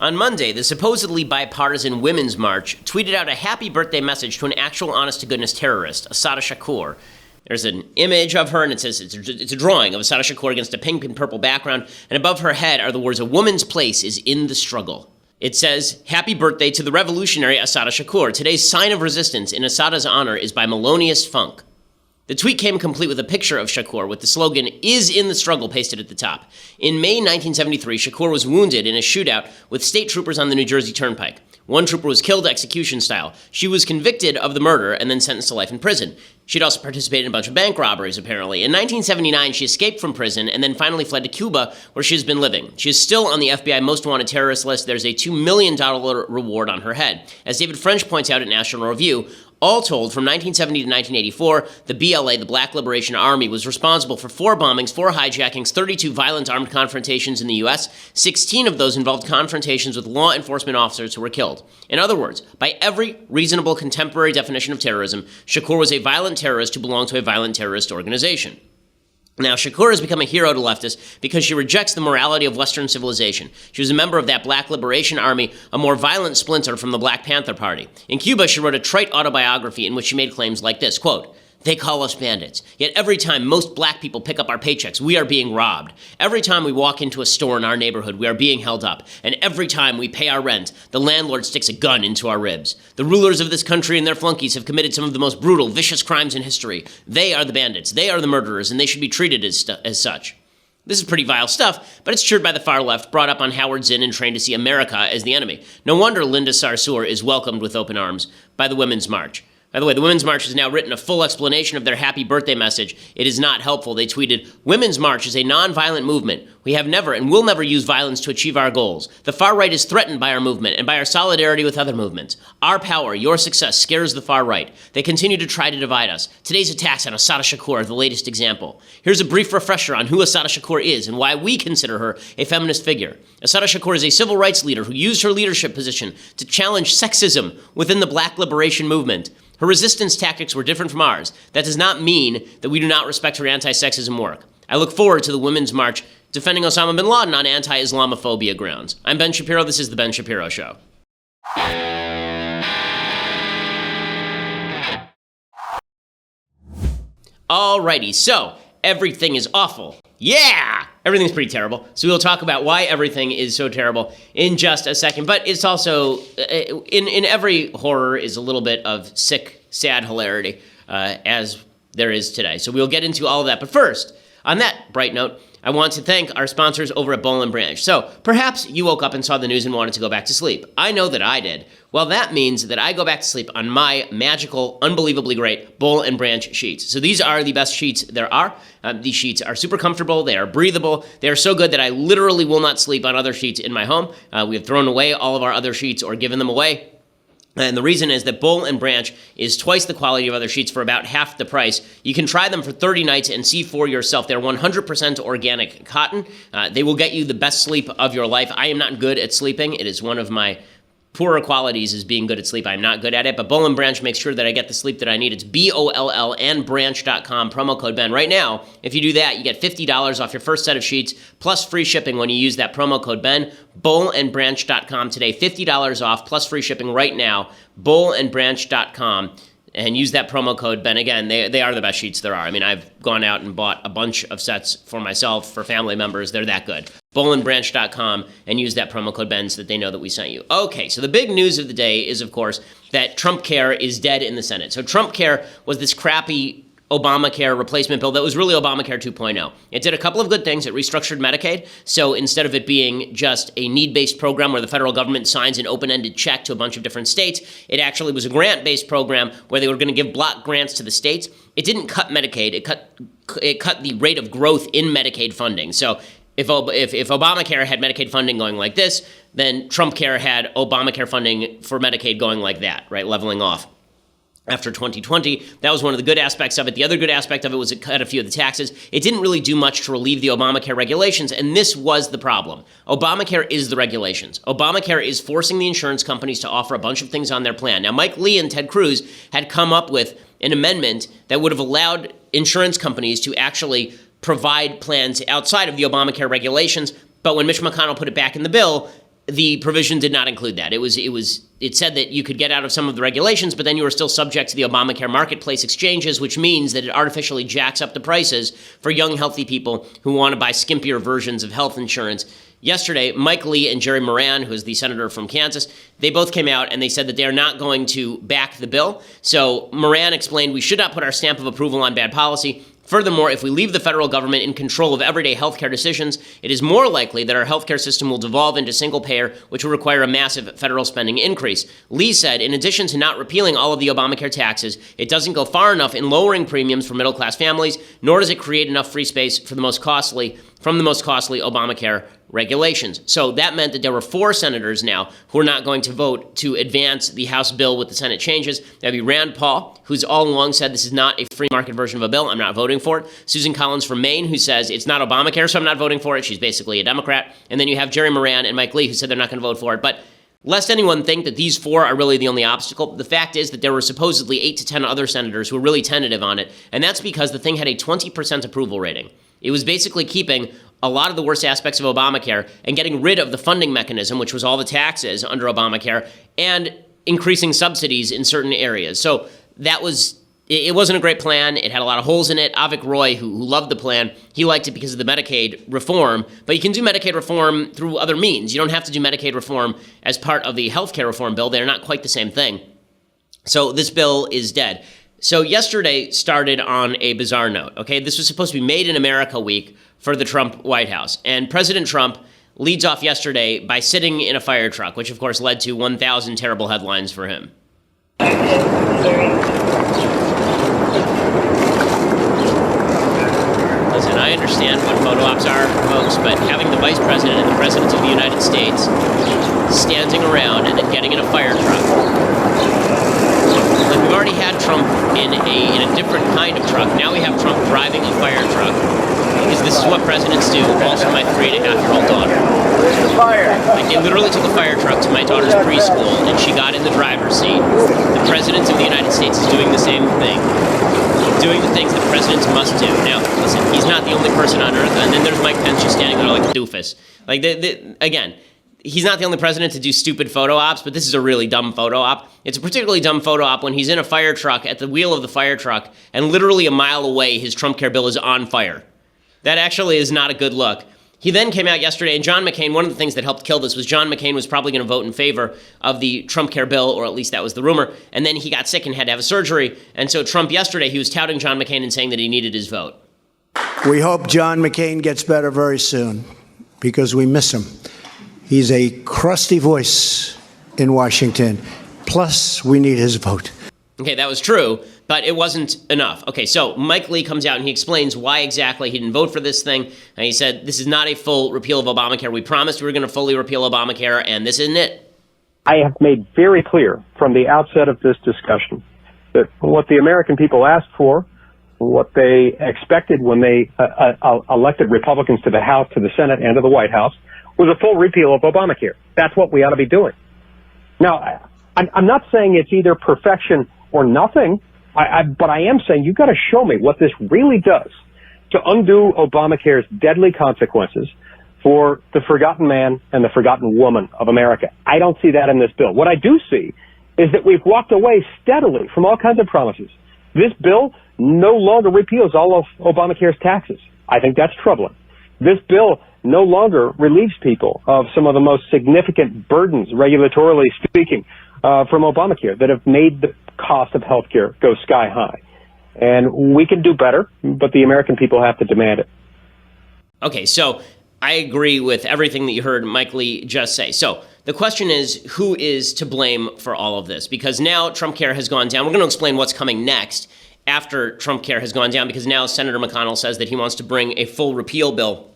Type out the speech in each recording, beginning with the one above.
On Monday, the supposedly bipartisan Women's March tweeted out a happy birthday message to an actual honest-to-goodness terrorist, Assata Shakur. There's an image of her, and it says it's a drawing of Assata Shakur against a pink and purple background, and above her head are the words, "A woman's place is in the struggle." It says, "Happy birthday to the revolutionary Assata Shakur. Today's sign of resistance in Assata's honor is by Melonious Funk." The tweet came complete with a picture of Shakur with the slogan, "Is in the struggle," pasted at the top. In May 1973, Shakur was wounded in a shootout with state troopers on the New Jersey Turnpike. One trooper was killed execution style. She was convicted of the murder and then sentenced to life in prison. She'd also participated in a bunch of bank robberies, apparently. In 1979, she escaped from prison and then finally fled to Cuba, where she has been living. She is still on the FBI Most Wanted Terrorist list. There's a $2 million reward on her head. As David French points out at National Review, all told, from 1970 to 1984, the BLA, the Black Liberation Army, was responsible for 4 bombings, 4 hijackings, 32 violent armed confrontations in the U.S. 16 of those involved confrontations with law enforcement officers who were killed. In other words, by every reasonable contemporary definition of terrorism, Shakur was a violent terrorist who belonged to a violent terrorist organization. Now, Shakur has become a hero to leftists because she rejects the morality of Western civilization. She was a member of that Black Liberation Army, a more violent splinter from the Black Panther Party. In Cuba, she wrote a trite autobiography in which she made claims like this, quote, "They call us bandits, yet every time most black people pick up our paychecks, we are being robbed. Every time we walk into a store in our neighborhood, we are being held up. And every time we pay our rent, the landlord sticks a gun into our ribs. The rulers of this country and their flunkies have committed some of the most brutal, vicious crimes in history. They are the bandits, they are the murderers, and they should be treated as such." This is pretty vile stuff, but it's cheered by the far left, brought up on Howard Zinn and trained to see America as the enemy. No wonder Linda Sarsour is welcomed with open arms by the Women's March. By the way, the Women's March has now written a full explanation of their happy birthday message. It is not helpful. They tweeted, "Women's March is a non-violent movement. We have never and will never use violence to achieve our goals. The far right is threatened by our movement and by our solidarity with other movements. Our power, your success, scares the far right. They continue to try to divide us. Today's attacks on Assata Shakur are the latest example. Here's a brief refresher on who Assata Shakur is and why we consider her a feminist figure. Assata Shakur is a civil rights leader who used her leadership position to challenge sexism within the Black liberation movement. Her resistance tactics were different from ours. That does not mean that we do not respect her anti-sexism work. I look forward to the Women's March defending Osama bin Laden on anti-Islamophobia grounds. I'm Ben Shapiro. This is The Ben Shapiro Show. Alrighty, so everything is awful. Yeah! Everything's pretty terrible. So we'll talk about why everything is so terrible in just a second. But it's also, in every horror is a little bit of sick, sad hilarity, as there is today. So we'll get into all of that. But first, on that bright note, I want to thank our sponsors over at Boll & Branch. So perhaps you woke up and saw the news and wanted to go back to sleep. I know that I did. Well, that means that I go back to sleep on my magical, unbelievably great Boll & Branch sheets. So these are the best sheets there are. These sheets are super comfortable. They are breathable. They are so good that I literally will not sleep on other sheets in my home. We have thrown away all of our other sheets or given them away. And the reason is that Boll & Branch is twice the quality of other sheets for about half the price. You can try them for 30 nights and see for yourself. They're 100% organic cotton. They will get you the best sleep of your life. I am not good at sleeping. It is one of my poorer qualities is being good at sleep. I'm not good at it, but Boll & Branch makes sure that I get the sleep that I need. It's BOLL and branch.com, promo code Ben. Right now, if you do that, you get $50 off your first set of sheets, plus free shipping when you use that promo code Ben. BollandBranch.com today, $50 off, plus free shipping right now, BollandBranch.com. And use that promo code Ben. Again, they are the best sheets there are. I mean, I've gone out and bought a bunch of sets for myself, for family members. They're that good. BollandBranch.com and use that promo code Ben so that they know that we sent you. Okay, so the big news of the day is, of course, that Trumpcare is dead in the Senate. So Trumpcare was this crappy Obamacare replacement bill that was really Obamacare 2.0. It did a couple of good things. It restructured Medicaid. So instead of it being just a need-based program where the federal government signs an open-ended check to a bunch of different states, it actually was a grant-based program where they were going to give block grants to the states. It didn't cut Medicaid. It cut the rate of growth in Medicaid funding. So if Obamacare had Medicaid funding going like this, then Trumpcare had Obamacare funding for Medicaid going like that, right, leveling off. After 2020, that was one of the good aspects of it. The other good aspect of it was it cut a few of the taxes. It didn't really do much to relieve the Obamacare regulations, and this was the problem. Obamacare is the regulations. Obamacare is forcing the insurance companies to offer a bunch of things on their plan. Now, Mike Lee and Ted Cruz had come up with an amendment that would have allowed insurance companies to actually provide plans outside of the Obamacare regulations, but when Mitch McConnell put it back in the bill, the provision did not include that. It said that you could get out of some of the regulations, but then you were still subject to the Obamacare marketplace exchanges, which means that it artificially jacks up the prices for young, healthy people who want to buy skimpier versions of health insurance. Yesterday, Mike Lee and Jerry Moran, who is the senator from Kansas, they both came out and they said that they are not going to back the bill. So Moran explained we should not put our stamp of approval on bad policy. Furthermore, if we leave the federal government in control of everyday healthcare decisions, it is more likely that our healthcare system will devolve into single payer, which will require a massive federal spending increase. Lee said, in addition to not repealing all of the Obamacare taxes, it doesn't go far enough in lowering premiums for middle-class families, nor does it create enough free space for the most costly Obamacare regulations. So that meant that there were 4 senators now who are not going to vote to advance the House bill with the Senate changes. That'd be Rand Paul, who's all along said this is not a free market version of a bill. I'm not voting for it. Susan Collins from Maine, who says it's not Obamacare, so I'm not voting for it. She's basically a Democrat. And then you have Jerry Moran and Mike Lee, who said they're not going to vote for it. But lest anyone think that these 4 are really the only obstacle, the fact is that there were supposedly 8 to 10 other senators who were really tentative on it. And that's because the thing had a 20% approval rating. It was basically keeping a lot of the worst aspects of Obamacare and getting rid of the funding mechanism, which was all the taxes under Obamacare, and increasing subsidies in certain areas. So it wasn't a great plan. It had a lot of holes in it. Avik Roy, who loved the plan, he liked it because of the Medicaid reform. But you can do Medicaid reform through other means. You don't have to do Medicaid reform as part of the healthcare reform bill. They're not quite the same thing. So this bill is dead. So yesterday started on a bizarre note, okay? This was supposed to be Made in America week for the Trump White House. And President Trump leads off yesterday by sitting in a fire truck, which of course led to 1,000 terrible headlines for him. Listen, I understand what photo ops are, folks, but having the Vice President and the President of the United States standing around and then getting in a fire truck. Like, we've already had Trump in a different kind of truck. Now we have Trump driving a fire truck, because this is what presidents do, also my 3.5-year-old daughter. Like, they literally took a fire truck to my daughter's preschool, and she got in the driver's seat. The President of the United States is doing the same thing, doing the things that presidents must do. Now, listen, he's not the only person on earth, and then there's Mike Pence just standing there like a doofus. Like, again, he's not the only president to do stupid photo ops, but this is a really dumb photo op. It's a particularly dumb photo op when he's in a fire truck at the wheel of the fire truck, and literally a mile away, his Trumpcare bill is on fire. That actually is not a good look. He then came out yesterday, and John McCain, one of the things that helped kill this was John McCain was probably going to vote in favor of the Trumpcare bill, or at least that was the rumor, and then he got sick and had to have a surgery, and so Trump yesterday, he was touting John McCain and saying that he needed his vote. We hope John McCain gets better very soon, because we miss him. He's a crusty voice in Washington. Plus, we need his vote. Okay, that was true, but it wasn't enough. Okay, so Mike Lee comes out and he explains why exactly he didn't vote for this thing. And he said, this is not a full repeal of Obamacare. We promised we were going to fully repeal Obamacare, and this isn't it. I have made very clear from the outset of this discussion that what the American people asked for, what they expected when they elected Republicans to the House, to the Senate, and to the White House, was a full repeal of Obamacare. That's what we ought to be doing. Now, I'm not saying it's either perfection or nothing, but I am saying you've got to show me what this really does to undo Obamacare's deadly consequences for the forgotten man and the forgotten woman of America. I don't see that in this bill. What I do see is that we've walked away steadily from all kinds of promises. This bill no longer repeals all of Obamacare's taxes. I think that's troubling. This bill no longer relieves people of some of the most significant burdens, regulatorily speaking, from Obamacare that have made the cost of health care go sky high. And we can do better, but the American people have to demand it. Okay, so I agree with everything that you heard Mike Lee just say. So the question is, who is to blame for all of this? Because now Trumpcare has gone down. We're going to explain what's coming next after Trumpcare has gone down, because now Senator McConnell says that he wants to bring a full repeal bill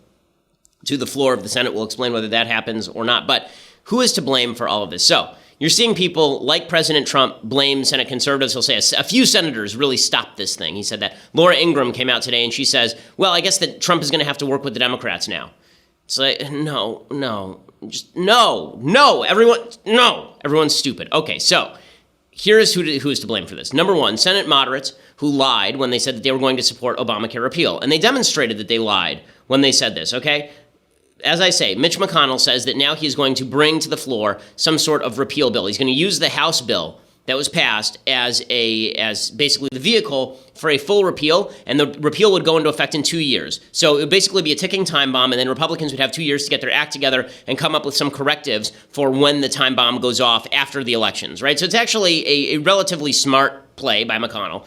to the floor of the Senate. We'll explain whether that happens or not. But who is to blame for all of this? So you're seeing people like President Trump blame Senate conservatives. He'll say a few senators really stopped this thing. He said that. Laura Ingraham came out today and she says, well, I guess that Trump is going to have to work with the Democrats now. It's like, everyone's stupid. Okay, so here's who is to blame for this. Number one, Senate moderates who lied when they said that they were going to support Obamacare repeal. And they demonstrated that they lied when they said this, okay? as I say, Mitch McConnell says that now he is going to bring to the floor some sort of repeal bill. He's going to use the House bill that was passed as basically the vehicle for a full repeal, and the repeal would go into effect in 2 years. So it would basically be a ticking time bomb, and then Republicans would have 2 years to get their act together and come up with some correctives for when the time bomb goes off after the elections, right? So it's actually a relatively smart play by McConnell,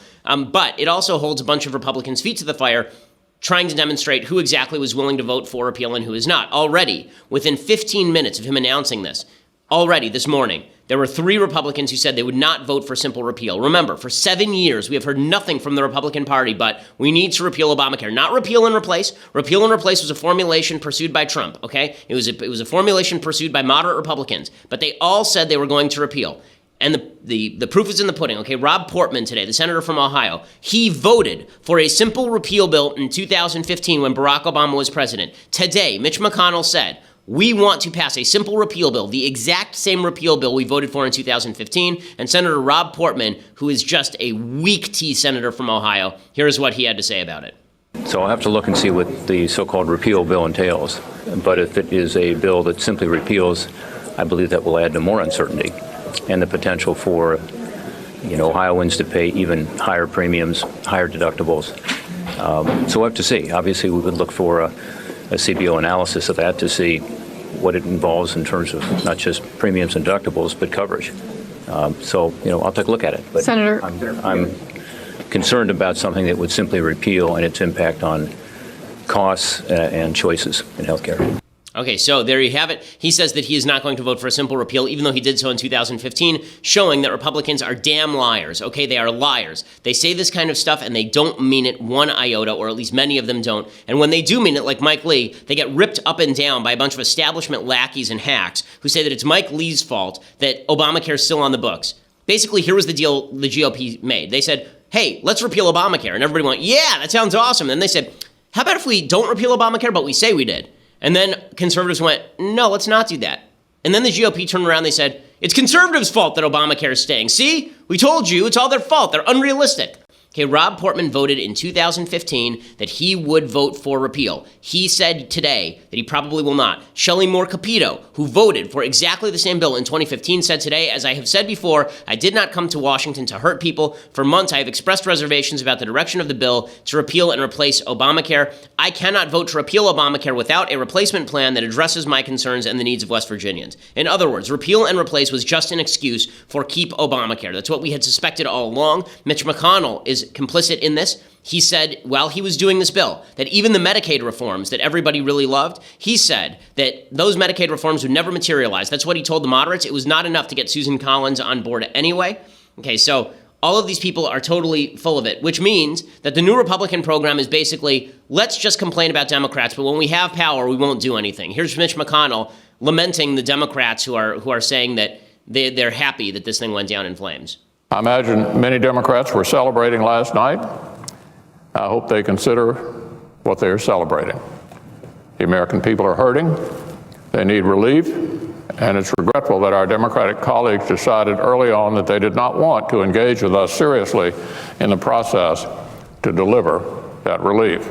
but it also holds a bunch of Republicans' feet to the fire, trying to demonstrate who exactly was willing to vote for repeal and who is not. Already, within 15 minutes of him announcing this, already this morning, there were 3 Republicans who said they would not vote for simple repeal. Remember, for 7 years, we have heard nothing from the Republican Party but we need to repeal Obamacare. Not repeal and replace. Repeal and replace was a formulation pursued by Trump, okay? It was a formulation pursued by moderate Republicans, but they all said they were going to repeal. And the proof is in the pudding, okay? Rob Portman today, the senator from Ohio, he voted for a simple repeal bill in 2015 when Barack Obama was president. Today, Mitch McConnell said, we want to pass a simple repeal bill, the exact same repeal bill we voted for in 2015. And Senator Rob Portman, who is just a weak tea senator from Ohio, here's what he had to say about it. So I'll have to look and see what the so-called repeal bill entails. But if it is a bill that simply repeals, I believe that will add to more uncertainty and the potential for, Ohioans to pay even higher premiums, higher deductibles. So we'll have to see. Obviously, we would look for a CBO analysis of that to see what it involves in terms of not just premiums and deductibles, but coverage. So, I'll take a look at it. But Senator, I'm concerned about something that would simply repeal and its impact on costs and choices in healthcare. Okay, so there you have it. He says that he is not going to vote for a simple repeal, even though he did so in 2015, showing that Republicans are damn liars. Okay, they are liars. They say this kind of stuff and they don't mean it one iota, or at least many of them don't. And when they do mean it, like Mike Lee, they get ripped up and down by a bunch of establishment lackeys and hacks who say that it's Mike Lee's fault that Obamacare is still on the books. Basically, here was the deal the GOP made. They said, hey, let's repeal Obamacare. And everybody went, yeah, that sounds awesome. And then they said, how about if we don't repeal Obamacare, but we say we did? And then conservatives went, no, let's not do that. And then the GOP turned around and they said, it's conservatives' fault that Obamacare is staying. See, we told you, it's all their fault. They're unrealistic. Okay, Rob Portman voted in 2015 that he would vote for repeal. He said today that he probably will not. Shelley Moore Capito, who voted for exactly the same bill in 2015, said today, as I have said before, I did not come to Washington to hurt people. For months, I have expressed reservations about the direction of the bill to repeal and replace Obamacare. I cannot vote to repeal Obamacare without a replacement plan that addresses my concerns and the needs of West Virginians. In other words, repeal and replace was just an excuse for keep Obamacare. That's what we had suspected all along. Mitch McConnell is complicit in this. He said while he was doing this bill that even the Medicaid reforms that everybody really loved, he said that those Medicaid reforms would never materialize. That's what he told the moderates. It was not enough to get Susan Collins on board anyway. Okay, so all of these people are totally full of it, which means that the new Republican program is basically, let's just complain about Democrats, but when we have power, we won't do anything. Here's Mitch McConnell lamenting the Democrats who are saying that they're happy that this thing went down in flames. I imagine many Democrats were celebrating last night. I hope they consider what they are celebrating. The American people are hurting. They need relief. And it's regretful that our Democratic colleagues decided early on that they did not want to engage with us seriously in the process to deliver that relief.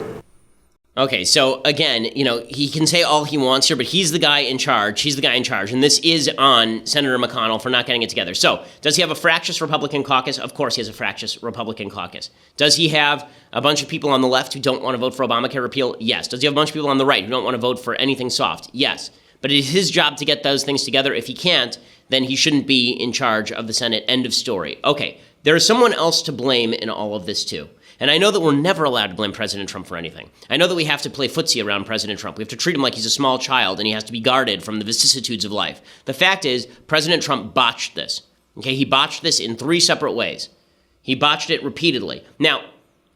Okay, so again, he can say all he wants here, but he's the guy in charge. He's the guy in charge, and this is on Senator McConnell for not getting it together. So, does he have a fractious Republican caucus? Of course he has a fractious Republican caucus. Does he have a bunch of people on the left who don't want to vote for Obamacare repeal? Yes. Does he have a bunch of people on the right who don't want to vote for anything soft? Yes. But it is his job to get those things together. If he can't, then he shouldn't be in charge of the Senate. End of story. Okay, there is someone else to blame in all of this too. And I know that we're never allowed to blame President Trump for anything. I know that we have to play footsie around President Trump. We have to treat him like he's a small child and he has to be guarded from the vicissitudes of life. The fact is, President Trump botched this. Okay, he botched this in 3 separate ways. He botched it repeatedly. Now,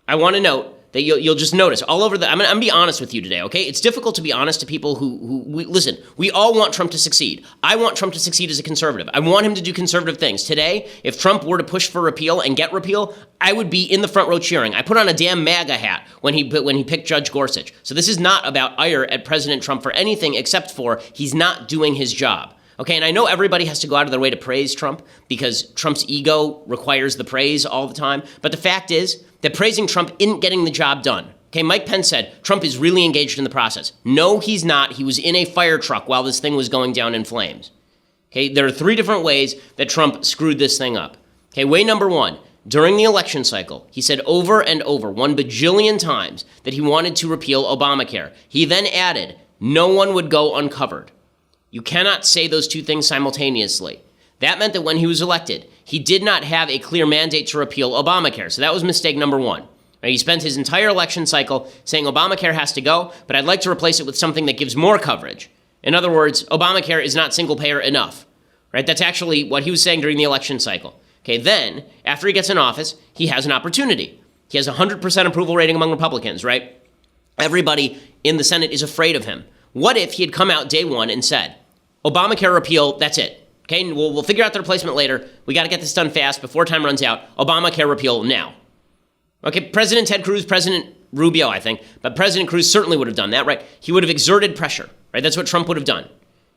I want to note that you'll just notice all over I'm gonna be honest with you today, okay? It's difficult to be honest to people listen, we all want Trump to succeed. I want Trump to succeed as a conservative. I want him to do conservative things. Today, if Trump were to push for repeal and get repeal, I would be in the front row cheering. I put on a damn MAGA hat when he picked Judge Gorsuch. So this is not about ire at President Trump for anything except for he's not doing his job. Okay, and I know everybody has to go out of their way to praise Trump because Trump's ego requires the praise all the time. But the fact is that praising Trump isn't getting the job done. Okay, Mike Pence said Trump is really engaged in the process. No, he's not. He was in a fire truck while this thing was going down in flames. Okay, there are 3 different ways that Trump screwed this thing up. Okay, way number 1, during the election cycle, he said over and over, 1 bajillion times, that he wanted to repeal Obamacare. He then added, no one would go uncovered. You cannot say those 2 things simultaneously. That meant that when he was elected, he did not have a clear mandate to repeal Obamacare. So that was mistake number 1. He spent his entire election cycle saying Obamacare has to go, but I'd like to replace it with something that gives more coverage. In other words, Obamacare is not single payer enough, right? That's actually what he was saying during the election cycle. Okay, then, after he gets in office, he has an opportunity. He has a 100% approval rating among Republicans, right? Everybody in the Senate is afraid of him. What if he had come out day 1 and said, Obamacare repeal, that's it. Okay, we'll figure out the replacement later. We got to get this done fast before time runs out. Obamacare repeal now. Okay, President Ted Cruz, President Rubio, I think, but President Cruz certainly would have done that, right? He would have exerted pressure, right? That's what Trump would have done.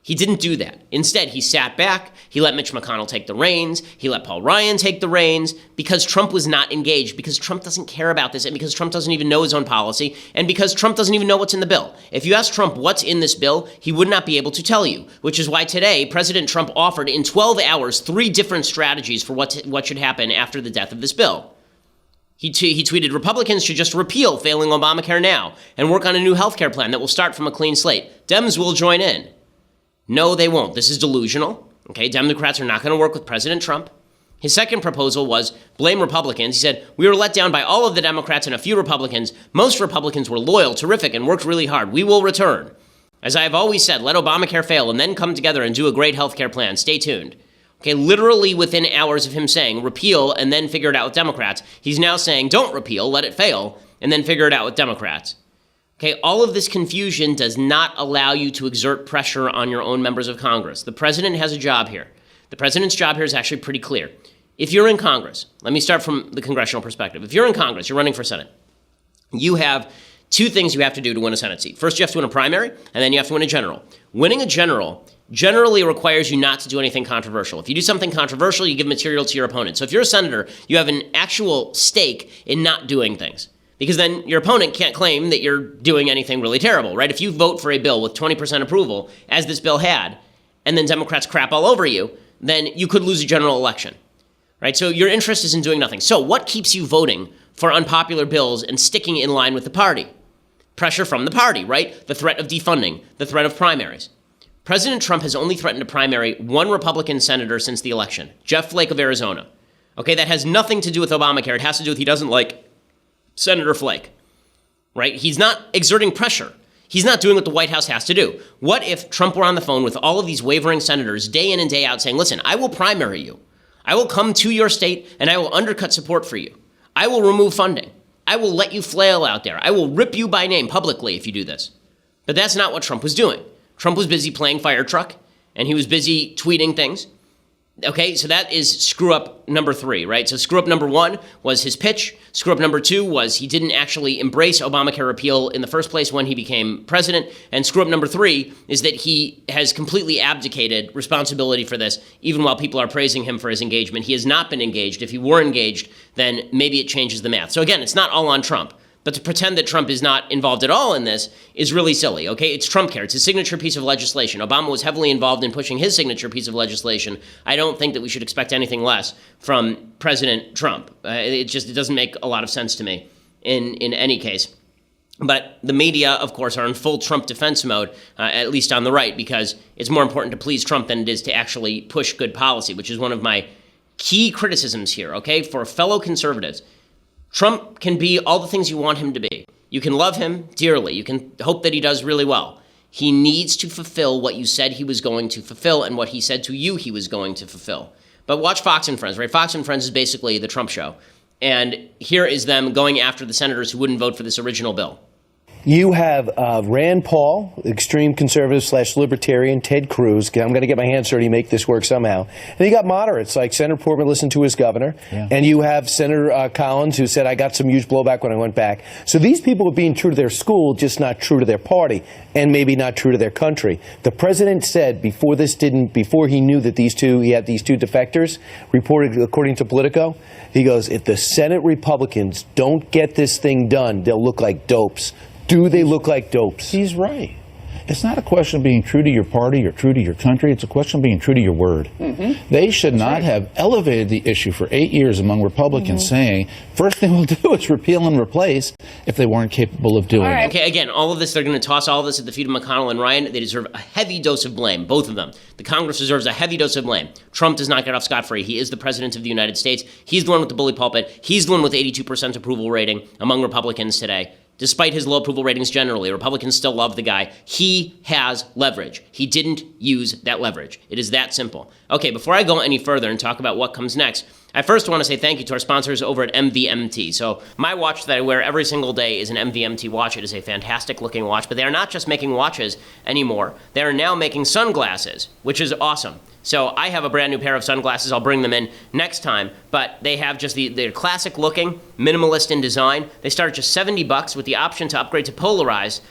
He didn't do that. Instead, he sat back, he let Mitch McConnell take the reins, he let Paul Ryan take the reins, because Trump was not engaged, because Trump doesn't care about this, and because Trump doesn't even know his own policy, and because Trump doesn't even know what's in the bill. If you ask Trump what's in this bill, he would not be able to tell you, which is why today, President Trump offered in 12 hours 3 different strategies for what should happen after the death of this bill. He tweeted, Republicans should just repeal failing Obamacare now and work on a new health care plan that will start from a clean slate. Dems will join in. No, they won't. This is delusional. Okay, Democrats are not going to work with President Trump. His second proposal was blame Republicans. He said, we were let down by all of the Democrats and a few Republicans. Most Republicans were loyal, terrific, and worked really hard. We will return. As I have always said, let Obamacare fail and then come together and do a great health care plan. Stay tuned. Okay, literally within hours of him saying repeal and then figure it out with Democrats, he's now saying don't repeal, let it fail, and then figure it out with Democrats. Okay, all of this confusion does not allow you to exert pressure on your own members of Congress. The president has a job here. The president's job here is actually pretty clear. If you're in Congress, let me start from the congressional perspective. If you're in Congress, you're running for Senate, you have 2 things you have to do to win a Senate seat. First, you have to win a primary, and then you have to win a general. Winning a general generally requires you not to do anything controversial. If you do something controversial, you give material to your opponent. So if you're a senator, you have an actual stake in not doing things, because then your opponent can't claim that you're doing anything really terrible, right? If you vote for a bill with 20% approval, as this bill had, and then Democrats crap all over you, then you could lose a general election, right? So your interest is in doing nothing. So what keeps you voting for unpopular bills and sticking in line with the party? Pressure from the party, right? The threat of defunding, the threat of primaries. President Trump has only threatened to primary 1 Republican senator since the election, Jeff Flake of Arizona. Okay, that has nothing to do with Obamacare. It has to do with he doesn't like Senator Flake, right? He's not exerting pressure. He's not doing what the White House has to do. What if Trump were on the phone with all of these wavering senators day in and day out saying, listen, I will primary you. I will come to your state and I will undercut support for you. I will remove funding. I will let you flail out there. I will rip you by name publicly if you do this. But that's not what Trump was doing. Trump was busy playing firetruck, and he was busy tweeting things. Okay, so that is screw up number 3, right? So screw up number 1 was his pitch. Screw up number 2 was he didn't actually embrace Obamacare repeal in the first place when he became president. And screw up number 3 is that he has completely abdicated responsibility for this, even while people are praising him for his engagement. He has not been engaged. If he were engaged, then maybe it changes the math. So again, it's not all on Trump. But to pretend that Trump is not involved at all in this is really silly, okay? It's Trumpcare. It's his signature piece of legislation. Obama was heavily involved in pushing his signature piece of legislation. I don't think that we should expect anything less from President Trump. It doesn't make a lot of sense to me in any case. But the media, of course, are in full Trump defense mode, at least on the right, because it's more important to please Trump than it is to actually push good policy, which is one of my key criticisms here, okay? For fellow conservatives, Trump can be all the things you want him to be. You can love him dearly. You can hope that he does really well. He needs to fulfill what you said he was going to fulfill and what he said to you he was going to fulfill. But watch Fox and Friends, right? Fox and Friends is basically the Trump show. And here is them going after the senators who wouldn't vote for this original bill. You have Rand Paul, extreme conservative / libertarian, Ted Cruz. I'm going to get my hands dirty, make this work somehow. And you got moderates like Senator Portman listened to his governor. Yeah. And you have Senator Collins, who said, I got some huge blowback when I went back. So these people are being true to their school, just not true to their party, and maybe not true to their country. The president said before he knew that he had these two defectors, reported according to Politico, he goes, if the Senate Republicans don't get this thing done, they'll look like dopes. Do they look like dopes? He's right. It's not a question of being true to your party or true to your country. It's a question of being true to your word. Mm-hmm. They should not have elevated the issue for 8 years among Republicans saying, first thing we'll do is repeal and replace if they weren't capable of doing it. Okay, again, all of this, they're going to toss all of this at the feet of McConnell and Ryan. They deserve a heavy dose of blame, both of them. The Congress deserves a heavy dose of blame. Trump does not get off scot-free. He is the president of the United States. He's the one with the bully pulpit. He's the one with 82% approval rating among Republicans today. Despite his low approval ratings generally, Republicans still love the guy. He has leverage. He didn't use that leverage. It is that simple. Okay, before I go any further and talk about what comes next, I first want to say thank you to our sponsors over at MVMT. So my watch that I wear every single day is an MVMT watch. It is a fantastic looking watch, but they are not just making watches anymore. They are now making sunglasses, which is awesome. So I have a brand new pair of sunglasses. I'll bring them in next time, but they have just they're classic looking, minimalist in design. They start at just $70 with the option to upgrade to polarized.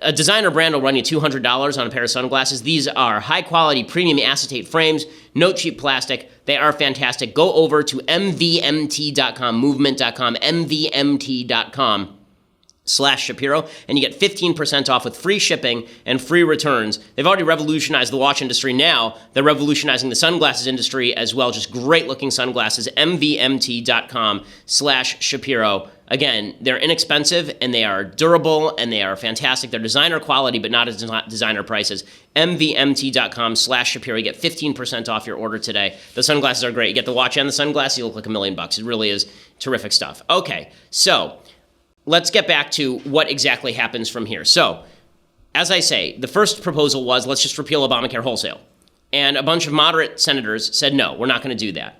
A designer brand will run you $200 on a pair of sunglasses. These are high-quality premium acetate frames, no cheap plastic. They are fantastic. Go over to mvmt.com, movement.com, mvmt.com/Shapiro, and you get 15% off with free shipping and free returns. They've already revolutionized the watch industry. Now they're revolutionizing the sunglasses industry as well. Just great-looking sunglasses, mvmt.com/Shapiro. Again, they're inexpensive, and they are durable, and they are fantastic. They're designer quality, but not as designer prices. mvmt.com/Shapiro. You get 15% off your order today. The sunglasses are great. You get the watch and the sunglasses, you look like $1 million. It really is terrific stuff. Okay, so let's get back to what exactly happens from here. So, as I say, the first proposal was, let's just repeal Obamacare wholesale. And a bunch of moderate senators said, no, we're not going to do that.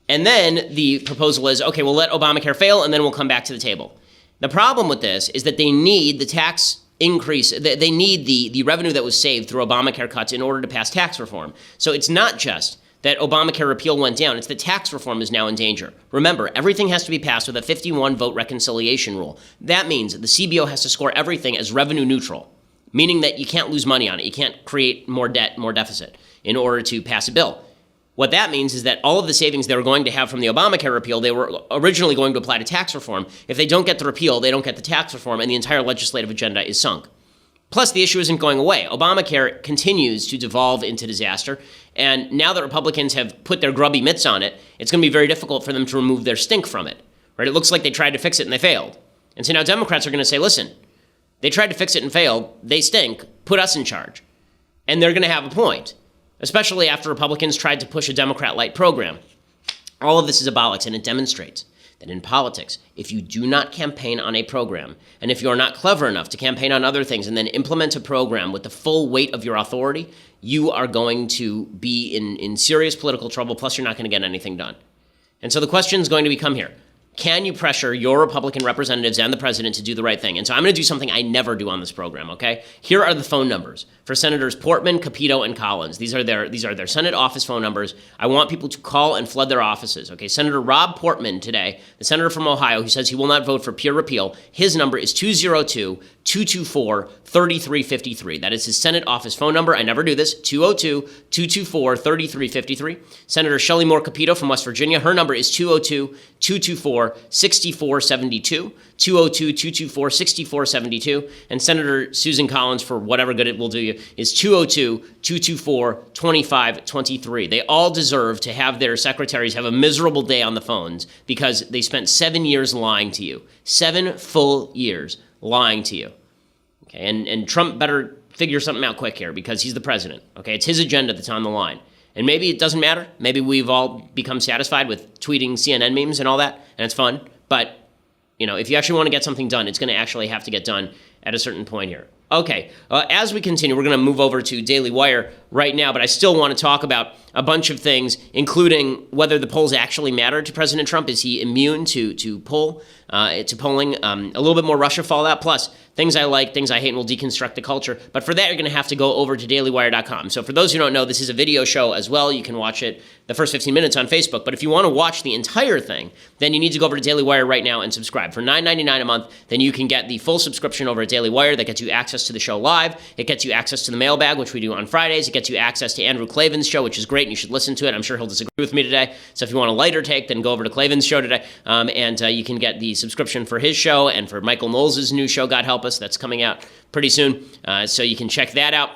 And then the proposal is, okay, we'll let Obamacare fail, and then we'll come back to the table. The problem with this is that they need the tax increase, they need the revenue that was saved through Obamacare cuts in order to pass tax reform. So it's not just that Obamacare repeal went down, it's that tax reform is now in danger. Remember, everything has to be passed with a 51-vote reconciliation rule. That means the CBO has to score everything as revenue neutral, meaning that you can't lose money on it. You can't create more debt, more deficit in order to pass a bill. What that means is that all of the savings they were going to have from the Obamacare repeal, they were originally going to apply to tax reform. If they don't get the repeal, they don't get the tax reform, and the entire legislative agenda is sunk. Plus, the issue isn't going away. Obamacare continues to devolve into disaster, and now that Republicans have put their grubby mitts on it, it's going to be very difficult for them to remove their stink from it. Right? It looks like they tried to fix it and they failed. And so now Democrats are going to say, listen, they tried to fix it and failed, they stink, put us in charge. And they're going to have a point, especially after Republicans tried to push a Democrat-light program. All of this is a bollocks, and it demonstrates that in politics, if you do not campaign on a program, and if you're not clever enough to campaign on other things and then implement a program with the full weight of your authority, you are going to be in serious political trouble, plus you're not going to get anything done. And so the question is going to become here. Can you pressure your Republican representatives and the president to do the right thing? And so I'm going to do something I never do on this program, okay? Here are the phone numbers for Senators Portman, Capito, and Collins. These are their Senate office phone numbers. I want people to call and flood their offices, okay? Senator Rob Portman today, the senator from Ohio, who says he will not vote for pure repeal, his number is 202-224-3353. That is his Senate office phone number. I never do this, 202-224-3353. Senator Shelley Moore Capito from West Virginia, her number is 202-224-6472, 202-224-6472, and Senator Susan Collins, for whatever good it will do you, is 202-224-2523. They all deserve to have their secretaries have a miserable day on the phones because they spent 7 years lying to you. 7 full years lying to you. Okay, and Trump better figure something out quick here because he's the president. Okay, it's his agenda that's on the line. And maybe it doesn't matter. Maybe we've all become satisfied with tweeting CNN memes and all that, and it's fun. But, if you actually want to get something done, it's going to actually have to get done at a certain point here. Okay, as we continue, we're going to move over to Daily Wire right now, but I still want to talk about a bunch of things, including whether the polls actually matter to President Trump. Is he immune to polling? A little bit more Russia fallout, plus things I like, things I hate, and we'll deconstruct the culture. But for that, you're going to have to go over to dailywire.com. So for those who don't know, this is a video show as well. You can watch it the first 15 minutes on Facebook. But if you want to watch the entire thing, then you need to go over to Daily Wire right now and subscribe. For $9.99 a month, then you can get the full subscription over at Daily Wire. That gets you access to the show live. It gets you access to the mailbag, which we do on Fridays. It gets you access to Andrew Klavan's show, which is great, and you should listen to it. I'm sure he'll disagree with me today. So if you want a lighter take, then go over to Klavan's show today. And you can get the subscription for his show and for Michael Knowles' new show, God Help Us, that's coming out pretty soon. So you can check that out.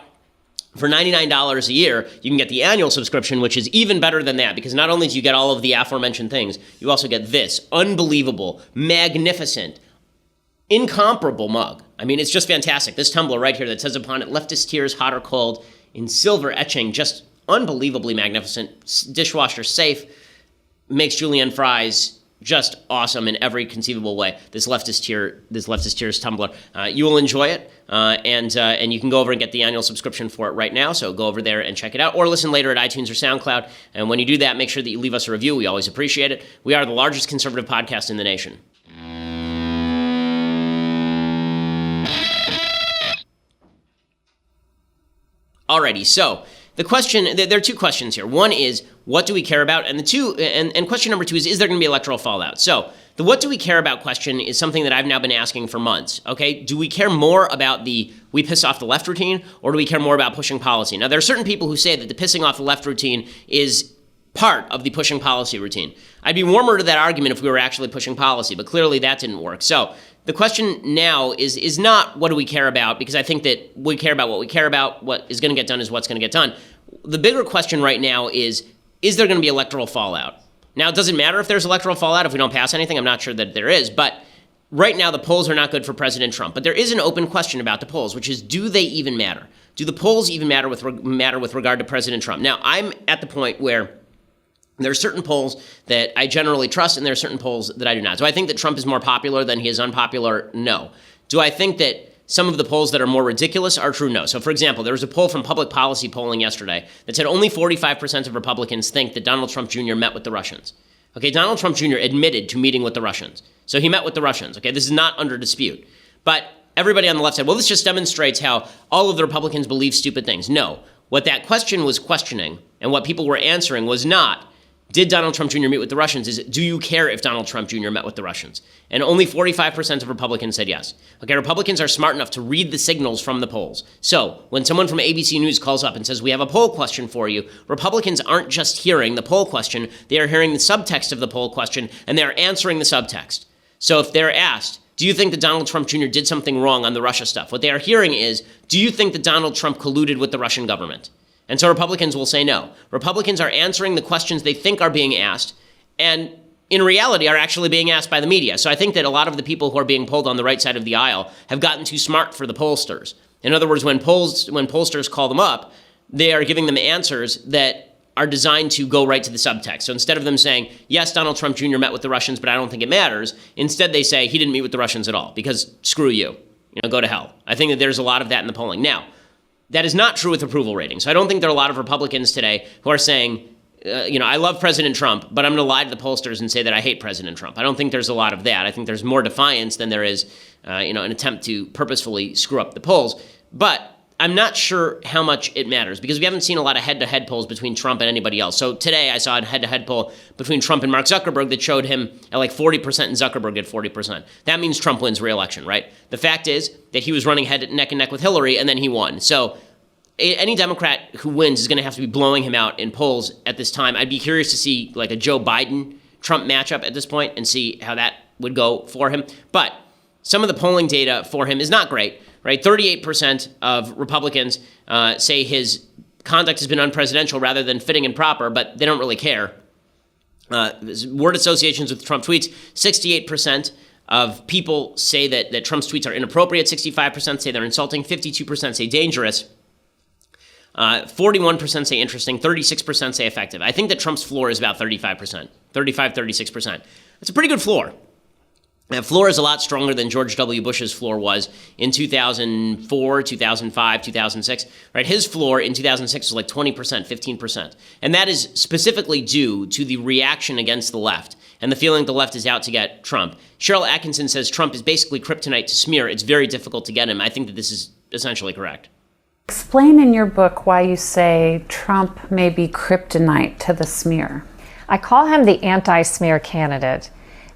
For $99 a year, you can get the annual subscription, which is even better than that, because not only do you get all of the aforementioned things, you also get this unbelievable, magnificent, incomparable mug. I mean, it's just fantastic. This tumbler right here that says upon it, leftist tears, hot or cold, in silver etching, just unbelievably magnificent, dishwasher safe, makes julienne fries just awesome in every conceivable way. This leftist tears tumbler, you will enjoy it, and you can go over and get the annual subscription for it right now. So go over there and check it out, or listen later at iTunes or SoundCloud. And when you do that, make sure that you leave us a review. We always appreciate it. We are the largest conservative podcast in the nation. Alrighty, so the question, there are two questions here. One is, what do we care about? And question number two is there going to be electoral fallout? So the what do we care about question is something that I've now been asking for months, okay? Do we care more about the we piss off the left routine, or do we care more about pushing policy? Now, there are certain people who say that the pissing off the left routine is part of the pushing policy routine. I'd be warmer to that argument if we were actually pushing policy, but clearly that didn't work. So the question now is not what do we care about, because I think that we care about what we care about. What is going to get done is what's going to get done. The bigger question right now is there going to be electoral fallout? Now, it doesn't matter if there's electoral fallout if we don't pass anything. I'm not sure that there is, but right now the polls are not good for President Trump. But there is an open question about the polls, which is, do they even matter? Do the polls even matter with regard to President Trump? Now, I'm at the point where there are certain polls that I generally trust, and there are certain polls that I do not. Do I think that Trump is more popular than he is unpopular? No. Do I think that some of the polls that are more ridiculous are true? No. So, for example, there was a poll from Public Policy Polling yesterday that said only 45% of Republicans think that Donald Trump Jr. met with the Russians. Okay, Donald Trump Jr. admitted to meeting with the Russians. So he met with the Russians. Okay, this is not under dispute. But everybody on the left said, well, this just demonstrates how all of the Republicans believe stupid things. No. What that question was questioning, and what people were answering, was not, did Donald Trump Jr. meet with the Russians? Is do you care if Donald Trump Jr. met with the Russians? And only 45% of Republicans said yes. Okay, Republicans are smart enough to read the signals from the polls. So when someone from ABC News calls up and says, we have a poll question for you, Republicans aren't just hearing the poll question, they are hearing the subtext of the poll question, and they are answering the subtext. So if they're asked, do you think that Donald Trump Jr. did something wrong on the Russia stuff? What they are hearing is, do you think that Donald Trump colluded with the Russian government? And so Republicans will say no. Republicans are answering the questions they think are being asked, and in reality are actually being asked by the media. So I think that a lot of the people who are being polled on the right side of the aisle have gotten too smart for the pollsters. In other words, when pollsters call them up, they are giving them answers that are designed to go right to the subtext. So instead of them saying, yes, Donald Trump Jr. met with the Russians, but I don't think it matters, instead they say he didn't meet with the Russians at all, because screw you. Go to hell. I think that there's a lot of that in the polling. Now, that is not true with approval ratings. So I don't think there are a lot of Republicans today who are saying, I love President Trump, but I'm going to lie to the pollsters and say that I hate President Trump. I don't think there's a lot of that. I think there's more defiance than there is, an attempt to purposefully screw up the polls. But I'm not sure how much it matters, because we haven't seen a lot of head-to-head polls between Trump and anybody else. So today I saw a head-to-head poll between Trump and Mark Zuckerberg that showed him at like 40% and Zuckerberg at 40%. That means Trump wins re-election, right? The fact is that he was running neck and neck with Hillary, and then he won. So any Democrat who wins is going to have to be blowing him out in polls at this time. I'd be curious to see like a Joe Biden-Trump matchup at this point and see how that would go for him. But some of the polling data for him is not great, right? 38% of Republicans say his conduct has been unpresidential rather than fitting and proper, but they don't really care. Word associations with Trump tweets, 68% of people say that Trump's tweets are inappropriate, 65% say they're insulting, 52% say dangerous. 41% say interesting, 36% say effective. I think that Trump's floor is about 35%, 36%. That's a pretty good floor. That floor is a lot stronger than George W. Bush's floor was in 2004, 2005, 2006. Right? His floor in 2006 was like 20%, 15%. And that is specifically due to the reaction against the left and the feeling the left is out to get Trump. Cheryl Atkinson says Trump is basically kryptonite to smear. It's very difficult to get him. I think that this is essentially correct. Explain in your book why you say Trump may be kryptonite to the smear. I call him the anti-smear candidate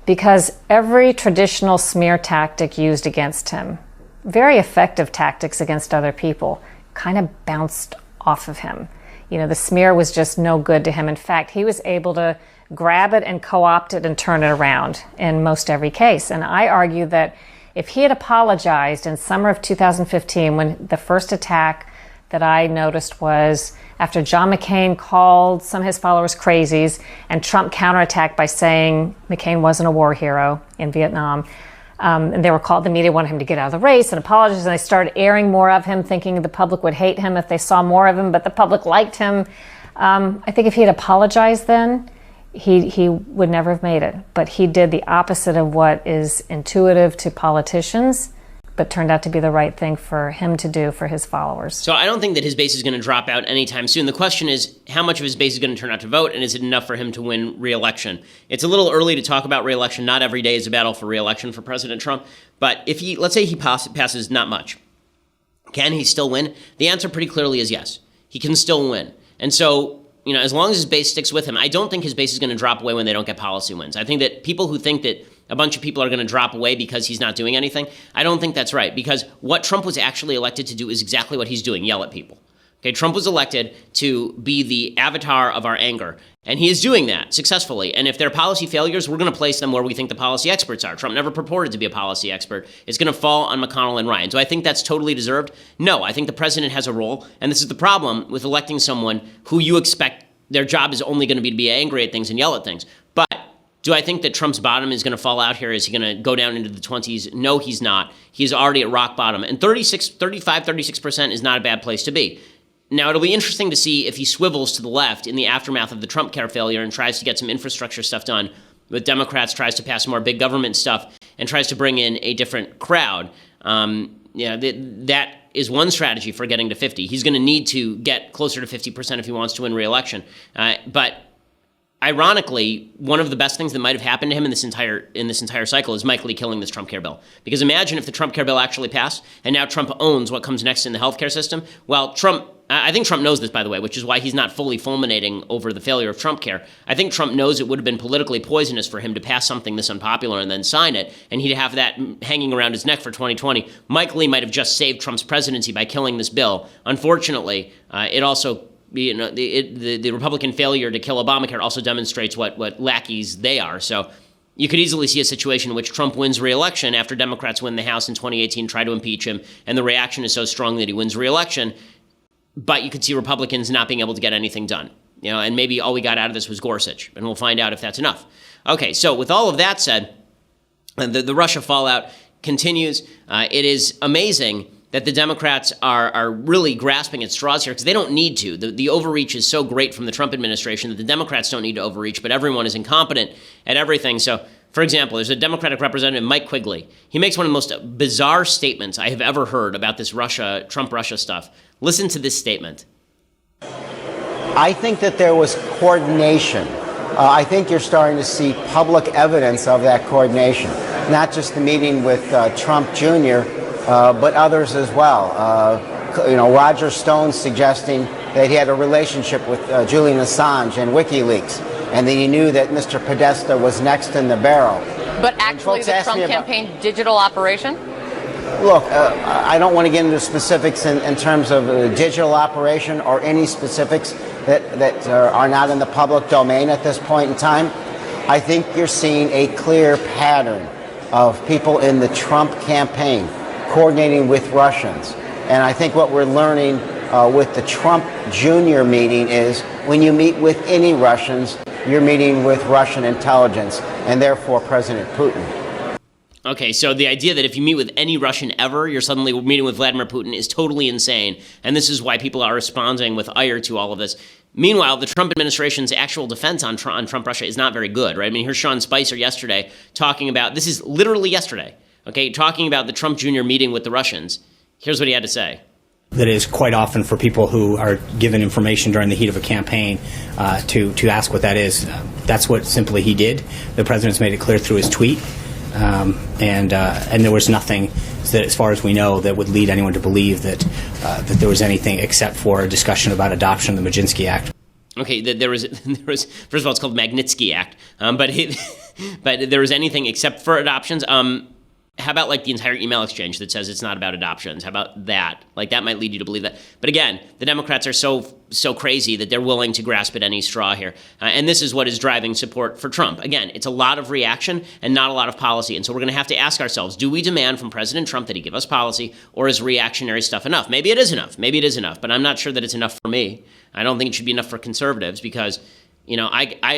because every traditional smear tactic used against him, very effective tactics against other people, kind of bounced off of him. You know, the smear was just no good to him. In fact, he was able to grab it and co-opt it and turn it around in most every case. And I argue that if he had apologized in summer of 2015, when the first attack that I noticed was after John McCain called some of his followers crazies and Trump counterattacked by saying McCain wasn't a war hero in Vietnam. And the media wanted him to get out of the race and apologize. And they started airing more of him, thinking the public would hate him if they saw more of him, but the public liked him. I think if he had apologized then, he would never have made it. But he did the opposite of what is intuitive to politicians, but turned out to be the right thing for him to do for his followers. So I don't think that his base is going to drop out anytime soon. The question is how much of his base is going to turn out to vote, and is it enough for him to win re-election? It's a little early to talk about re-election. Not every day is a battle for re-election for President Trump. But if let's say he passes not much, can he still win? The answer pretty clearly is yes. He can still win. And so, as long as his base sticks with him, I don't think his base is going to drop away when they don't get policy wins. I think that people who think that a bunch of people are going to drop away because he's not doing anything, I don't think that's right, because what Trump was actually elected to do is exactly what he's doing, yell at people. Okay, Trump was elected to be the avatar of our anger, and he is doing that successfully. And if there are policy failures, we're going to place them where we think the policy experts are. Trump never purported to be a policy expert. It's going to fall on McConnell and Ryan. Do I think that's totally deserved? No, I think the president has a role, and this is the problem with electing someone who you expect their job is only going to be angry at things and yell at things. But do I think that Trump's bottom is going to fall out here? Is he going to go down into the 20s? No, he's not. He's already at rock bottom. And 36% is not a bad place to be. Now, it'll be interesting to see if he swivels to the left in the aftermath of the Trumpcare failure and tries to get some infrastructure stuff done with Democrats, tries to pass more big government stuff, and tries to bring in a different crowd. That is one strategy for getting to 50. He's going to need to get closer to 50% if he wants to win re-election. But ironically, one of the best things that might have happened to him in this entire cycle is Mike Lee killing this Trumpcare bill. Because imagine if the Trumpcare bill actually passed, and now Trump owns what comes next in the healthcare system. Well, I think Trump knows this, by the way, which is why he's not fully fulminating over the failure of Trumpcare. I think Trump knows it would have been politically poisonous for him to pass something this unpopular and then sign it, and he'd have that hanging around his neck for 2020. Mike Lee might have just saved Trump's presidency by killing this bill. Unfortunately, it also, the Republican failure to kill Obamacare also demonstrates what lackeys they are. So you could easily see a situation in which Trump wins re-election after Democrats win the House in 2018, try to impeach him, and the reaction is so strong that he wins re-election. But you could see Republicans not being able to get anything done. And maybe all we got out of this was Gorsuch, and we'll find out if that's enough. Okay, so with all of that said, the Russia fallout continues. It is amazing that the Democrats are really grasping at straws here because they don't need to. The overreach is so great from the Trump administration that the Democrats don't need to overreach, but everyone is incompetent at everything. So, for example, there's a Democratic representative, Mike Quigley. He makes one of the most bizarre statements I have ever heard about this Trump-Russia stuff. Listen to this statement. I think that there was coordination. I think you're starting to see public evidence of that coordination, not just the meeting with Trump Jr., but others as well. Roger Stone suggesting that he had a relationship with Julian Assange and WikiLeaks, and that he knew that Mr. Podesta was next in the barrel. But actually the Trump campaign digital operation? Look, I don't want to get into specifics in terms of the digital operation or any specifics that are not in the public domain at this point in time. I think you're seeing a clear pattern of people in the Trump campaign coordinating with Russians. And I think what we're learning with the Trump Jr. meeting is when you meet with any Russians, you're meeting with Russian intelligence and therefore President Putin. Okay, so the idea that if you meet with any Russian ever, you're suddenly meeting with Vladimir Putin is totally insane. And this is why people are responding with ire to all of this. Meanwhile, the Trump administration's actual defense on Trump Russia is not very good, right? I mean, here's Sean Spicer yesterday talking about, this is literally yesterday, okay, talking about the Trump Jr. meeting with the Russians. Here's what he had to say. That is quite often for people who are given information during the heat of a campaign to ask what that is. That's what simply he did. The president's made it clear through his tweet, and there was nothing that, as far as we know, that would lead anyone to believe that there was anything except for a discussion about adoption of the Maginski Act. Okay, there was first of all, it's called Magnitsky Act, but there was anything except for adoptions. How about like the entire email exchange that says it's not about adoptions? How about that? Like that might lead you to believe that. But again, the Democrats are so crazy that they're willing to grasp at any straw here. And this is what is driving support for Trump. Again, it's a lot of reaction and not a lot of policy. And so we're going to have to ask ourselves, do we demand from President Trump that he give us policy, or is reactionary stuff enough? Maybe it is enough. Maybe it is enough. But I'm not sure that it's enough for me. I don't think it should be enough for conservatives because, you know,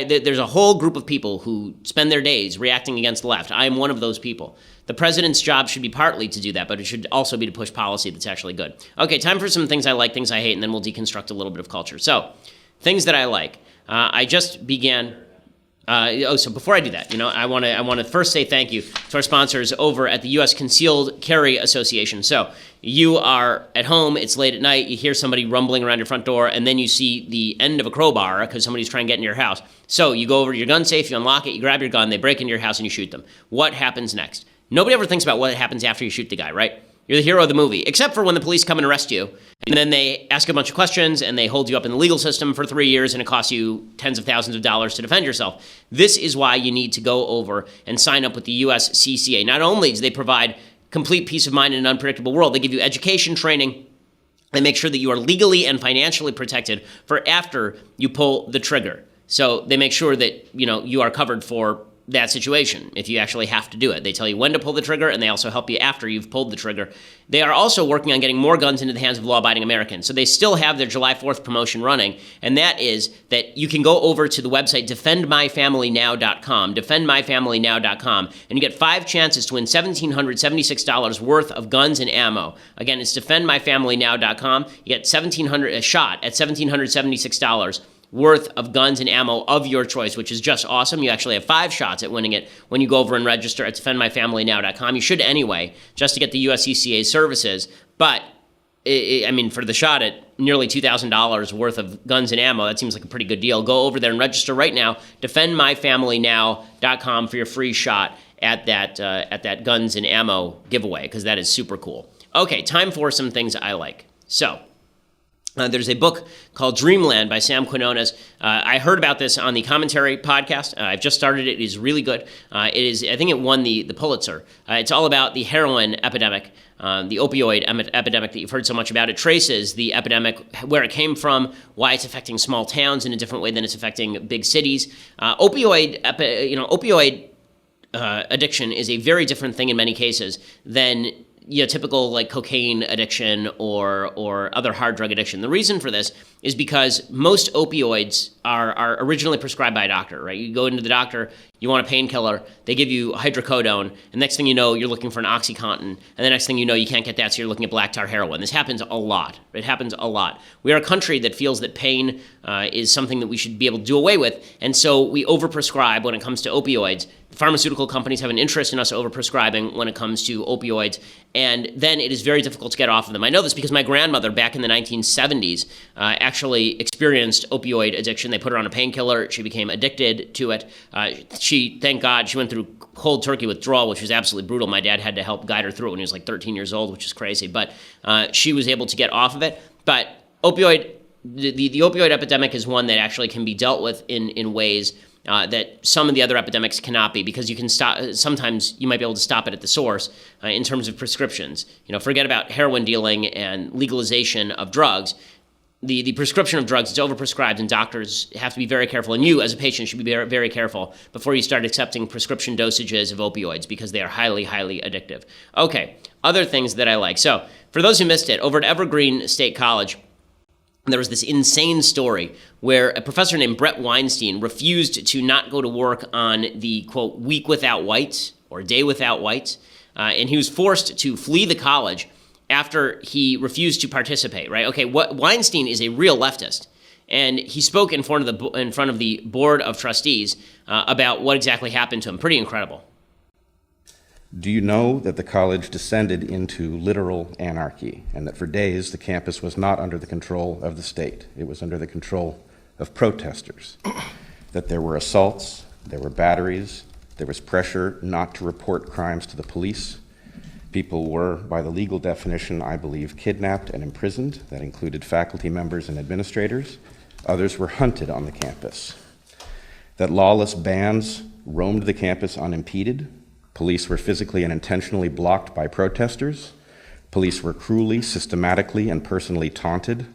there's a whole group of people who spend their days reacting against the left. I am one of those people. The president's job should be partly to do that, but it should also be to push policy that's actually good. Okay, time for some things I like, things I hate, and then we'll deconstruct a little bit of culture. So, things that I like. I just began. So before I do that, you know, I want to first say thank you to our sponsors over at the U.S. Concealed Carry Association. So you are at home, it's late at night, you hear somebody rumbling around your front door, and then you see the end of a crowbar because somebody's trying to get in your house. So you go over to your gun safe, you unlock it, you grab your gun, they break into your house, and you shoot them. What happens next? Nobody ever thinks about what happens after you shoot the guy, right? You're the hero of the movie, except for when the police come and arrest you, and then they ask a bunch of questions, and they hold you up in the legal system for 3 years, and it costs you tens of thousands of dollars to defend yourself. This is why you need to go over and sign up with the USCCA. Not only do they provide complete peace of mind in an unpredictable world, they give you education, training, they make sure that you are legally and financially protected for after you pull the trigger. So they make sure that, you know, you are covered for that situation if you actually have to do it. They tell you when to pull the trigger, and they also help you after you've pulled the trigger. They are also working on getting more guns into the hands of law-abiding Americans. So they still have their July 4th promotion running, and that is that you can go over to the website defendmyfamilynow.com, defendmyfamilynow.com, and you get 5 chances to win $1,776 worth of guns and ammo. Again, it's defendmyfamilynow.com. You get a shot at $1,776 worth of guns and ammo of your choice, which is just awesome. You actually have 5 shots at winning it when you go over and register at defendmyfamilynow.com. You should anyway, just to get the USCCA services. But, I mean, for the shot at nearly $2,000 worth of guns and ammo, that seems like a pretty good deal. Go over there and register right now, defendmyfamilynow.com for your free shot at that guns and ammo giveaway, because that is super cool. Okay, time for some things I like. So, there's a book called Dreamland by Sam Quinones. I heard about this on the Commentary podcast. I've just started it. It is really good. I think it won the Pulitzer. It's all about the heroin epidemic, the opioid epidemic that you've heard so much about. It traces the epidemic, where it came from, why it's affecting small towns in a different way than it's affecting big cities. Opioid addiction is a very different thing in many cases than typical like cocaine addiction or other hard drug addiction. The reason for this is because most opioids are originally prescribed by a doctor, right? You go into the doctor, you want a painkiller, they give you hydrocodone, and next thing you know, you're looking for an OxyContin, and the next thing you know, you can't get that, so you're looking at black tar heroin. This happens a lot. It happens a lot. We are a country that feels that pain is something that we should be able to do away with, and so we overprescribe when it comes to opioids. Pharmaceutical companies have an interest in us overprescribing when it comes to opioids, and then it is very difficult to get off of them. I know this because my grandmother back in the 1970s actually experienced opioid addiction. They put her on a painkiller. She became addicted to it. Thank God, she went through cold turkey withdrawal, which was absolutely brutal. My dad had to help guide her through it when he was like 13 years old, which is crazy. But she was able to get off of it. But the opioid epidemic is one that actually can be dealt with in ways that some of the other epidemics cannot be, because you can stop. Sometimes you might be able to stop it at the source in terms of prescriptions. Forget about heroin dealing and legalization of drugs. The prescription of drugs is overprescribed, and doctors have to be very careful. And you, as a patient, should be very, very careful before you start accepting prescription dosages of opioids, because they are highly, highly addictive. Okay, other things that I like. So, for those who missed it, over at Evergreen State College, there was this insane story where a professor named Brett Weinstein refused to not go to work on the, quote, week without whites or day without whites, and he was forced to flee the college after he refused to participate, right? Okay, Weinstein is a real leftist, And he spoke in front of the board of trustees about what exactly happened to him. Pretty incredible. Do you know that the college descended into literal anarchy, and that for days the campus was not under the control of the state? It was under the control of protesters. That there were assaults, there were batteries, there was pressure not to report crimes to the police. People were, by the legal definition, I believe, kidnapped and imprisoned. That included faculty members and administrators. Others were hunted on the campus. That lawless bands roamed the campus unimpeded. Police were physically and intentionally blocked by protesters. Police were cruelly, systematically, and personally taunted.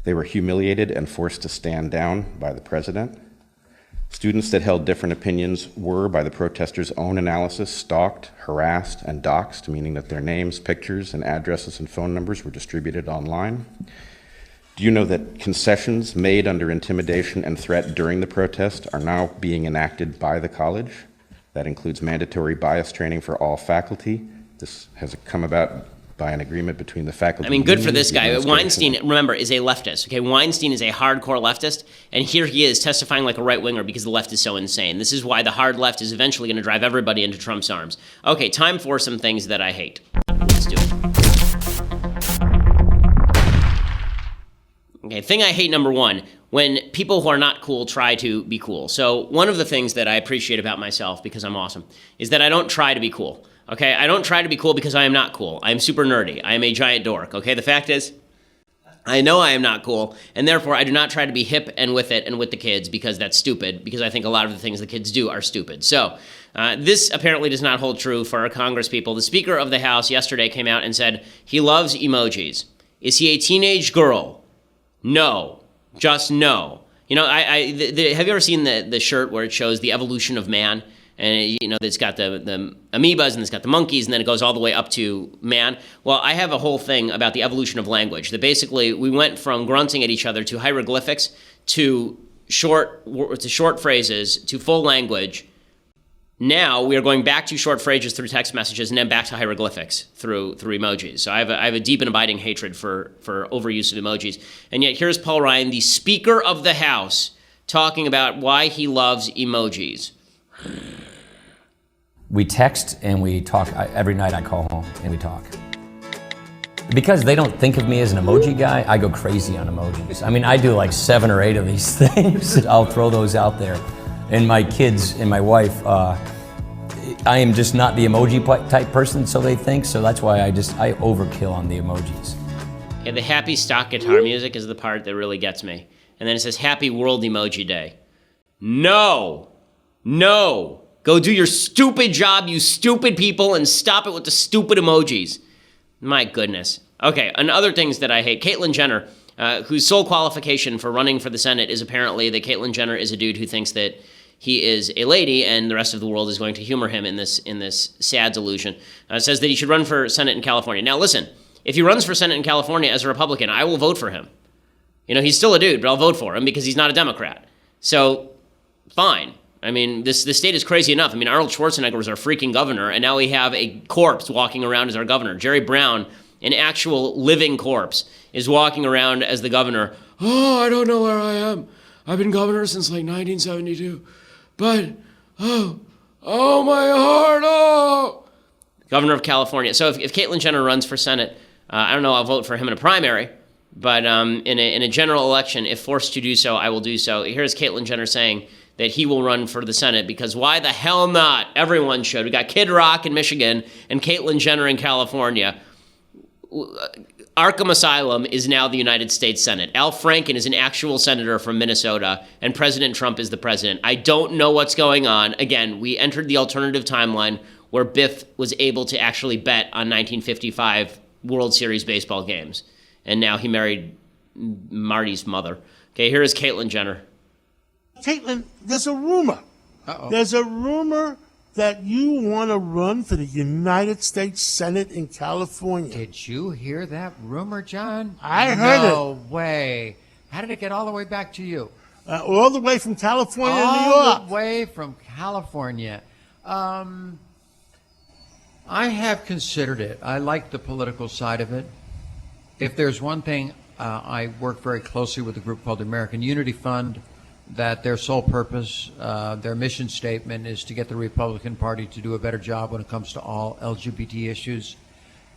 They were humiliated and forced to stand down by the president. Students that held different opinions were, by the protesters' own analysis, stalked, harassed, and doxxed, meaning that their names, pictures, and addresses and phone numbers were distributed online. Do you know that concessions made under intimidation and threat during the protest are now being enacted by the college? That includes mandatory bias training for all faculty. This has come about by an agreement between the faculty. I mean, good for unions, this the guy. administration. Weinstein, remember, is a leftist. Okay, Weinstein is a hardcore leftist, and here he is testifying like a right-winger because the left is so insane. This is why the hard left is eventually going to drive everybody into Trump's arms. Okay, time for some things that I hate. Let's do it. Okay, thing I hate number one, when people who are not cool try to be cool. So one of the things that I appreciate about myself, because I'm awesome, is that I don't try to be cool. Okay, I don't try to be cool because I am not cool. I am super nerdy. I am a giant dork. Okay, the fact is, I know I am not cool, and therefore I do not try to be hip and with it and with the kids because that's stupid, because I think a lot of the things the kids do are stupid. So this apparently does not hold true for our Congress people. The Speaker of the House yesterday came out and said he loves emojis. Is he a teenage girl? No. Just no. You know, have you ever seen the shirt where it shows the evolution of man? And, you know, it's got the amoebas and it's got the monkeys and then it goes all the way up to man. Well, I have a whole thing about the evolution of language. That basically we went from grunting at each other to hieroglyphics to short phrases to full language. Now we are going back to short phrases through text messages and then back to hieroglyphics through emojis. So I have a deep and abiding hatred for overuse of emojis. And yet here's Paul Ryan, the Speaker of the House, talking about why he loves emojis. We text and we talk. Every night I call home and we talk. Because they don't think of me as an emoji guy, I go crazy on emojis. I mean, I do like 7 or 8 of these things. I'll throw those out there. And my kids and my wife, I am just not the emoji type person, so they think. So that's why I overkill on the emojis. Yeah, the happy stock guitar music is the part that really gets me. And then it says, Happy World Emoji Day. No! Go do your stupid job, you stupid people, and stop it with the stupid emojis. My goodness. Okay, and other things that I hate. Caitlyn Jenner, whose sole qualification for running for the Senate is apparently that Caitlyn Jenner is a dude who thinks that he is a lady and the rest of the world is going to humor him in this sad delusion. Says that he should run for Senate in California. Now listen, if he runs for Senate in California as a Republican, I will vote for him. You know, he's still a dude, but I'll vote for him because he's not a Democrat. So, fine. I mean, this state is crazy enough. I mean, Arnold Schwarzenegger was our freaking governor, and now we have a corpse walking around as our governor. Jerry Brown, an actual living corpse, is walking around as the governor. Oh, I don't know where I am. I've been governor since like 1972. But, oh my heart, oh. Governor of California. So if Caitlyn Jenner runs for Senate, I don't know, I'll vote for him in a primary. But in a general election, if forced to do so, I will do so. Here's Caitlyn Jenner saying that he will run for the Senate because why the hell not? Everyone should. We got Kid Rock in Michigan and Caitlyn Jenner in California. Arkham Asylum is now the United States Senate. Al Franken is an actual senator from Minnesota, and President Trump is the president. I don't know what's going on. Again, we entered the alternative timeline where Biff was able to actually bet on 1955 World Series baseball games. And now he married Marty's mother. Okay, here is Caitlyn Jenner. Caitlyn, there's a rumor. Uh-oh. There's a rumor that you want to run for the United States Senate in California. Did you hear that rumor, John? I heard it. No way. How did it get all the way back to you? All the way from California to New York. All the way from California. I have considered it. I like the political side of it. If there's one thing I work very closely with a group called the American Unity Fund, that their sole purpose, their mission statement is to get the Republican Party to do a better job when it comes to all LGBT issues.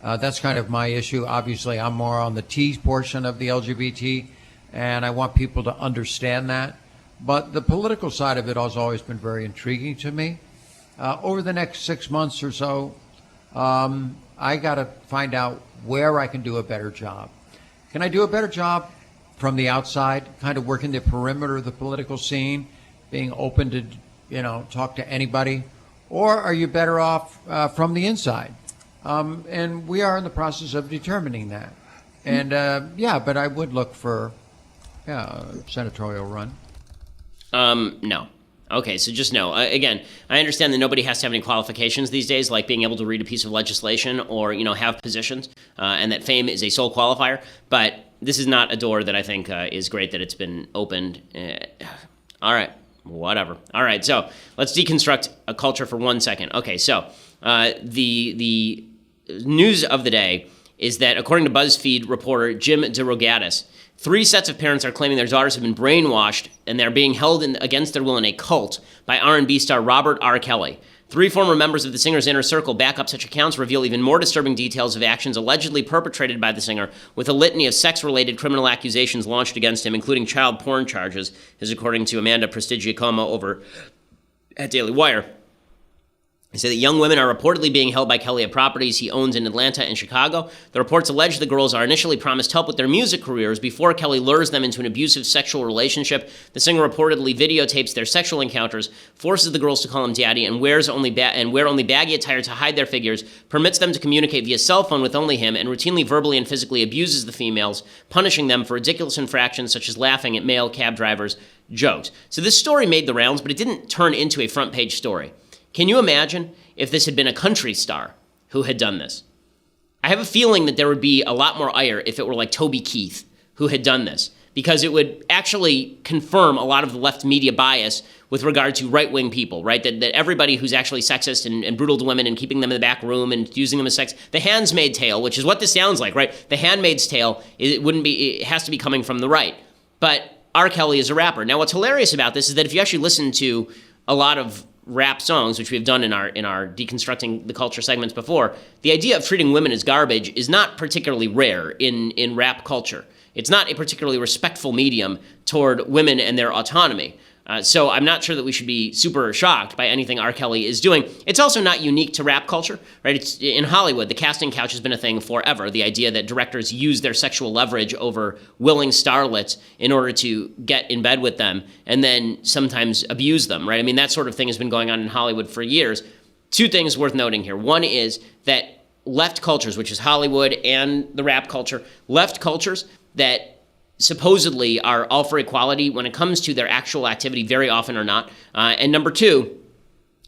That's kind of my issue. Obviously, I'm more on the T portion of the LGBT, and I want people to understand that. But the political side of it has always been very intriguing to me. Over the next 6 months or so, I got to find out where I can do a better job. Can I do a better job from the outside, kind of working the perimeter of the political scene, being open to, talk to anybody? Or are you better off from the inside? And we are in the process of determining that. And but I would look for a senatorial run. No. Okay, so just no. Again, I understand that nobody has to have any qualifications these days, like being able to read a piece of legislation or, have positions, and that fame is a sole qualifier. But this is not a door that I think is great that it's been opened. All right, whatever. All right, so let's deconstruct a culture for 1 second. Okay, so the news of the day is that, according to BuzzFeed reporter Jim DeRogatis, 3 sets of parents are claiming their daughters have been brainwashed and they're being held against their will in a cult by R&B star Robert R. Kelly. 3 former members of the singer's inner circle back up such accounts, reveal even more disturbing details of actions allegedly perpetrated by the singer, with a litany of sex-related criminal accusations launched against him, including child porn charges, as according to Amanda Prestigiacomo over at Daily Wire. They say that young women are reportedly being held by Kelly at properties he owns in Atlanta and Chicago. The reports allege the girls are initially promised help with their music careers before Kelly lures them into an abusive sexual relationship. The singer reportedly videotapes their sexual encounters, forces the girls to call him daddy, and wear only baggy attire to hide their figures, permits them to communicate via cell phone with only him, and routinely verbally and physically abuses the females, punishing them for ridiculous infractions such as laughing at male cab drivers' jokes. So this story made the rounds, but it didn't turn into a front-page story. Can you imagine if this had been a country star who had done this? I have a feeling that there would be a lot more ire if it were like Toby Keith who had done this, because it would actually confirm a lot of the left media bias with regard to right-wing people, right? That everybody who's actually sexist and brutal to women and keeping them in the back room and using them as sex, the Handmaid's Tale, which is what this sounds like, right? The Handmaid's Tale, it has to be coming from the right. But R. Kelly is a rapper. Now, what's hilarious about this is that if you actually listen to a lot of rap songs, which we've done in our deconstructing the culture segments before, the idea of treating women as garbage is not particularly rare in rap culture. It's not a particularly respectful medium toward women and their autonomy. So I'm not sure that we should be super shocked by anything R. Kelly is doing. It's also not unique to rap culture, right? It's in Hollywood, the casting couch has been a thing forever. The idea that directors use their sexual leverage over willing starlets in order to get in bed with them and then sometimes abuse them, right? I mean, that sort of thing has been going on in Hollywood for years. 2 things worth noting here. One is that left cultures, which is Hollywood and the rap culture, left cultures that supposedly are all for equality, when it comes to their actual activity, very often are not. And number 2,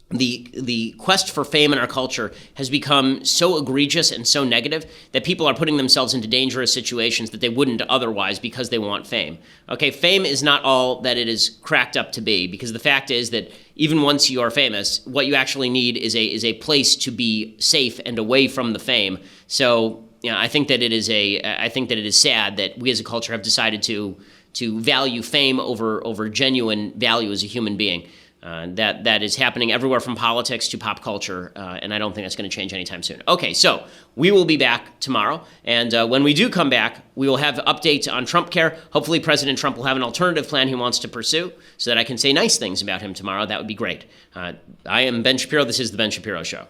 the quest for fame in our culture has become so egregious and so negative that people are putting themselves into dangerous situations that they wouldn't otherwise because they want fame. Okay, fame is not all that it is cracked up to be, because the fact is that even once you are famous, what you actually need is a place to be safe and away from the fame. So I think that it is sad that we as a culture have decided to value fame over genuine value as a human being. That is happening everywhere from politics to pop culture, and I don't think that's going to change anytime soon. Okay, so we will be back tomorrow, and when we do come back, we will have updates on Trumpcare. Hopefully President Trump will have an alternative plan he wants to pursue so that I can say nice things about him tomorrow. That would be great. I am Ben Shapiro. This is The Ben Shapiro Show.